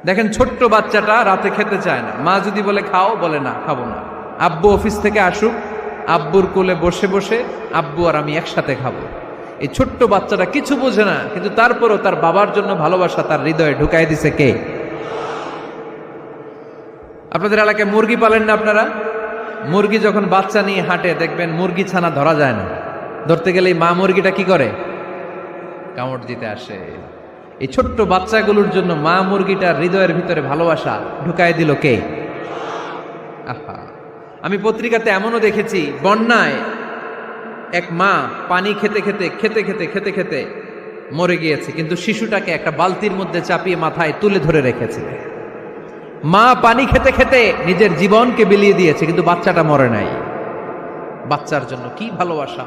দেখেন ছোট্ট বাচ্চাটা রাতে খেতে চায় না, মা যদি বলে খাও, বলে না খাবো না। আব্বু অফিস থেকে আসুক, আব্বুর কোলে বসে বসে আব্বু আর আমি একসাথে খাবো। এই ছোট্ট বাচ্চাটা কিছু বোঝে না, কিন্তু তারপরও তার বাবার জন্য ভালোবাসা তার হৃদয়ে ঢুকাই দিছে কে? আপনাদের এলাকায় মুরগি পালেন না আপনারা? মুরগি যখন বাচ্চা নিয়ে হাঁটে দেখবেন মুরগি ছানা ধরা যায় না, ধরতে গেলে মা মুরগিটা কি করে? কামড় দিতে আসে। এই ছোট্ট বাচ্চাগুলোর জন্য মা মুরগিটার হৃদয়ের ভিতরে ভালোবাসা ঢুকায় দিল কে? আহা, আমি পত্রিকাতে এমনও দেখেছি, বন্যায় এক মা পানি খেতে খেতে খেতে খেতে খেতে খেতে মরে গিয়েছে, কিন্তু শিশুটাকে একটা বালতির মধ্যে চাপিয়ে মাথায় তুলে ধরে রেখেছে। মা পানি খেতে খেতে নিজের জীবনকে বিলিয়ে দিয়েছে, কিন্তু বাচ্চাটা মরে নাই। বাচ্চার জন্য কি ভালোবাসা!